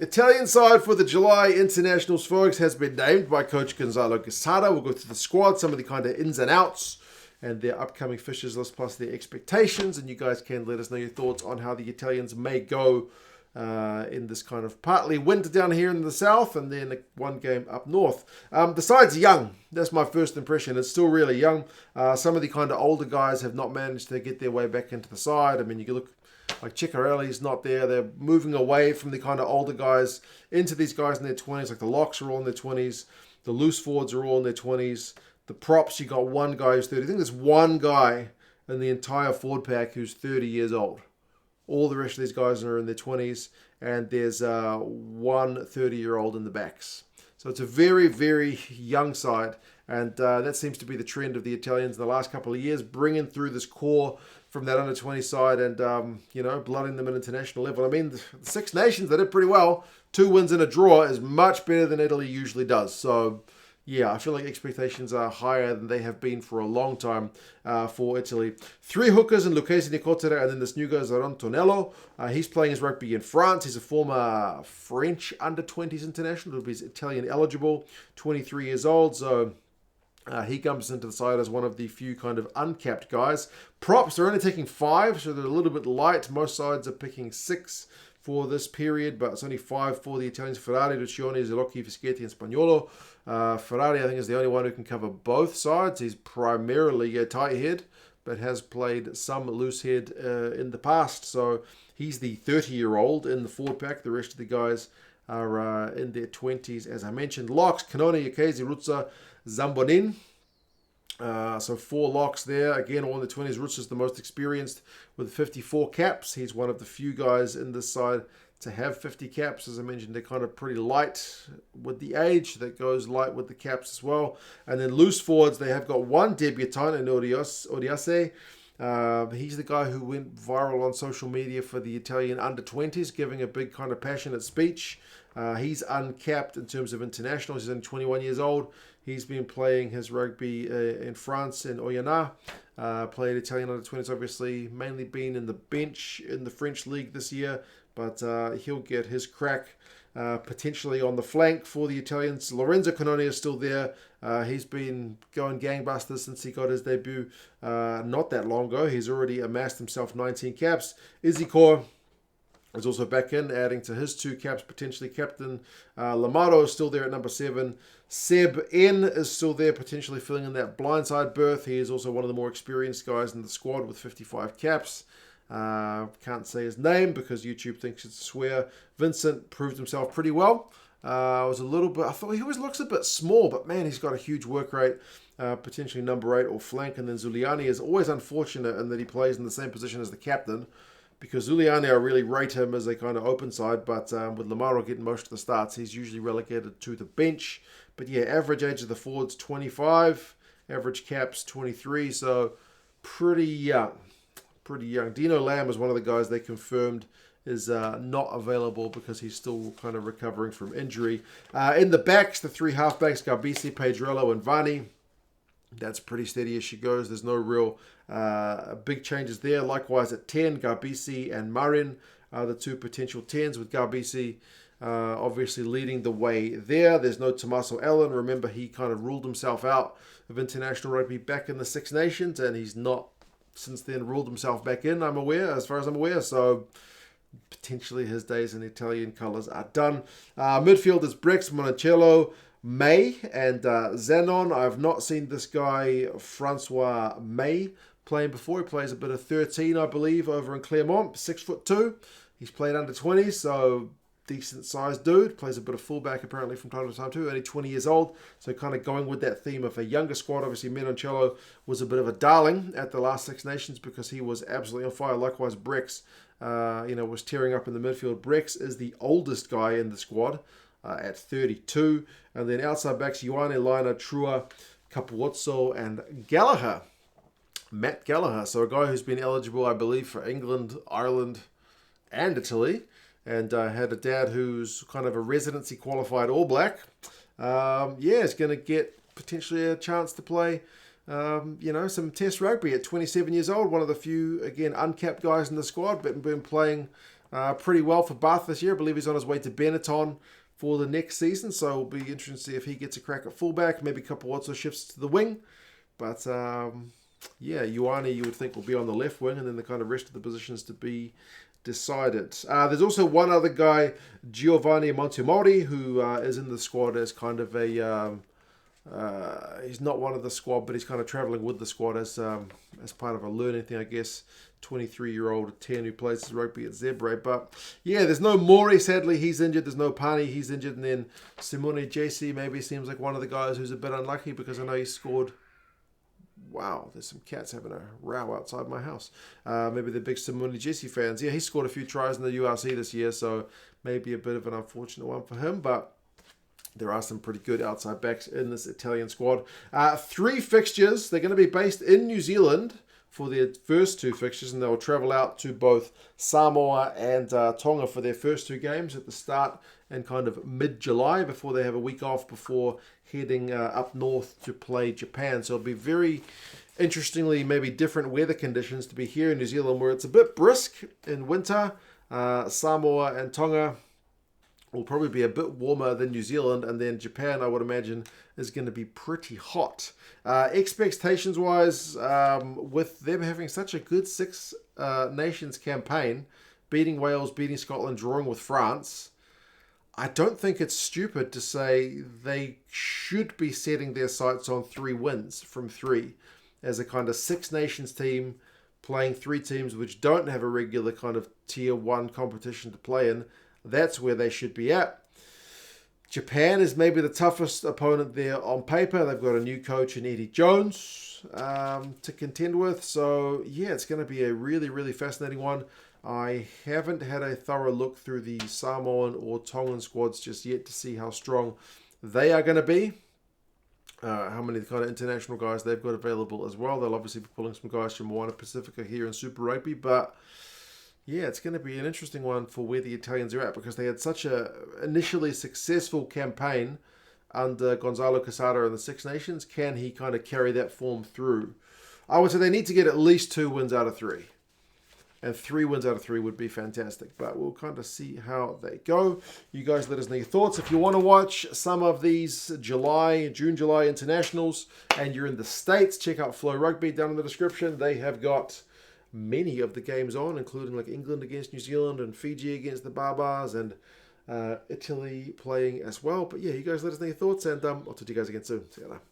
Italian side for the July internationals, folks, has been named by Coach Gonazlo Queada. We'll go through the squad, some of the kind of ins and outs, and their upcoming fixtures list, plus their expectations. And you guys can let us know your thoughts on how the Italians may go in this kind of partly winter down here in the south, and then one game up north. The side's young. That's my first impression. It's still really young. Some of the kind of older guys have not managed to get their way back into the side. I mean, you can look like Ciccarelli's not there. They're moving away from the kind of older guys into these guys in their 20s. Like the locks are all in their 20s. The loose forwards are all in their 20s. The props, you got one guy who's 30. I think there's one guy in the entire forward pack who's 30 years old. All the rest of these guys are in their 20s. And there's one 30-year-old in the backs. So it's a very, very young side. And that seems to be the trend of the Italians in the last couple of years, bringing through this core from that under-20 side and, blooding them at international level. I mean, the Six Nations, they did pretty well. 2 wins and a draw is much better than Italy usually does. So, yeah, I feel like expectations are higher than they have been for a long time for Italy. 3 hookers in Lucchesi Nicotera, and then this new guy, Zoran Tonello. He's playing his rugby in France. He's a former French under-20s international. He's Italian eligible, 23 years old. So he comes into the side as one of the few kind of uncapped guys. Props are only taking 5, so they're a little bit light. Most sides are picking 6 for this period, but it's only 5 for the Italians. Ferrari, Lucioni, Zilocchi, Fischetti, and Spagnolo. Ferrari, I think, is the only one who can cover both sides. He's primarily a tight head, but has played some loose head in the past. So he's the 30-year-old in the forward pack. The rest of the guys are in their 20s, as I mentioned. Locks, Canoni, Ichesi, Ruzza, Zambonin. So 4 locks there. Again, all in the 20s. Ruzza's the most experienced with 54 caps. He's one of the few guys in this side to have 50 caps. As I mentioned, they're kind of pretty light with the age. That goes light with the caps as well. And then loose forwards, they have got one debutant in Odiase. He's the guy who went viral on social media for the Italian under-20s, giving a big kind of passionate speech. He's uncapped in terms of internationals. He's only 21 years old. He's been playing his rugby in France in Oyonnax. Played Italian under-20s, obviously. Mainly been in the bench in the French league this year. But he'll get his crack potentially on the flank for the Italians. Lorenzo Canoni is still there. He's been going gangbusters since he got his debut not that long ago. He's already amassed himself 19 caps. Izikor is also back in, adding to his 2 caps, potentially captain. Lamato is still there at number 7. Seb N is still there, potentially filling in that blindside berth. He is also one of the more experienced guys in the squad with 55 caps. Can't say his name because YouTube thinks it's a swear. Vincent proved himself pretty well. I thought he always looks a bit small, but man, he's got a huge work rate. Potentially number 8 or flank. And then Zuliani is always unfortunate in that he plays in the same position as the captain, because Zuliani, I really rate him as a kind of open side, but with Lamaro getting most of the starts, he's usually relegated to the bench. But yeah, average age of the forwards 25, average caps 23, so pretty young. Dino Lamb is one of the guys they confirmed is not available because he's still kind of recovering from injury. In the backs, the 3 halfbacks, Garbisi, Pedrello, and Vani. That's pretty steady as she goes. There's no real big changes there. Likewise at 10, Garbisi and Marin are the 2 potential 10s, with Garbisi obviously leading the way there. There's no Tommaso Allen. Remember, he kind of ruled himself out of international rugby back in the Six Nations, and he's not since then ruled himself back in, as far as I'm aware. So potentially his days in Italian colours are done. Midfield is Brex, Monticello, May, and Zanon. I've not seen this guy, Francois May, playing before. He plays a bit of 13, I believe, over in Clermont, 6'2". He's played under 20, so decent sized dude. Plays a bit of fullback apparently from time to time too. Only 20 years old, so kind of going with that theme of a younger squad. Obviously, Menoncello was a bit of a darling at the last Six Nations because he was absolutely on fire. Likewise, Brex, was tearing up in the midfield. Brex is the oldest guy in the squad at 32, and then outside backs, Ioane, Lina, Trua, Capuozzo, and Gallagher. Matt Gallagher, so a guy who's been eligible, I believe, for England, Ireland, and Italy. And had a dad who's kind of a residency qualified All Black. Is going to get potentially a chance to play, some test rugby at 27 years old. One of the few, again, uncapped guys in the squad, but been playing pretty well for Bath this year. I believe he's on his way to Benetton for the next season, so it'll be interesting to see if he gets a crack at fullback, maybe a couple also shifts to the wing. But yeah, Ioane you would think will be on the left wing, and then the kind of rest of the positions to be decided. There's also one other guy, Giovanni Montemori, who is in the squad as kind of a... he's not one of the squad, but he's kind of travelling with the squad as part of a learning thing, I guess. 23-year-old 10 who plays rugby at Zebre. But yeah, there's no Mori, sadly, he's injured. There's no Pani, he's injured. And then Simone JC maybe seems like one of the guys who's a bit unlucky because I know he scored. Wow, there's some cats having a row outside my house. Maybe they're big Simone JC fans. Yeah, he scored a few tries in the URC this year, so maybe a bit of an unfortunate one for him. But there are some pretty good outside backs in this Italian squad. 3 fixtures. They're going to be based in New Zealand for their first 2 fixtures, and they'll travel out to both Samoa and Tonga for their first 2 games at the start and kind of mid-July before they have a week off before heading up north to play Japan. So it'll be very interestingly maybe different weather conditions to be here in New Zealand where it's a bit brisk in winter. Samoa and Tonga will probably be a bit warmer than New Zealand, and then Japan, I would imagine, is going to be pretty hot. Expectations-wise, with them having such a good Six Nations campaign, beating Wales, beating Scotland, drawing with France, I don't think it's stupid to say they should be setting their sights on 3 wins from 3 as a kind of Six Nations team playing 3 teams which don't have a regular kind of tier 1 competition to play in. That's where they should be at. Japan is maybe the toughest opponent there on paper. They've got a new coach in Eddie Jones to contend with. So, yeah, it's going to be a really, really fascinating one. I haven't had a thorough look through the Samoan or Tongan squads just yet to see how strong they are going to be. How many kind of international guys they've got available as well. They'll obviously be pulling some guys from Moana Pacifica here in Super Rugby, but yeah, it's going to be an interesting one for where the Italians are at because they had such a initially successful campaign under Gonzalo Queada in the Six Nations. Can he kind of carry that form through? I would say they need to get at least 2 wins out of 3. And 3 wins out of 3 would be fantastic. But we'll kind of see how they go. You guys let us know your thoughts. If you want to watch some of these June, July internationals and you're in the States, check out Flow Rugby down in the description. They have got many of the games on, including like England against New Zealand and Fiji against the Barbars and Italy playing as well. But yeah, you guys let us know your thoughts, and I'll talk to you guys again soon. See you later.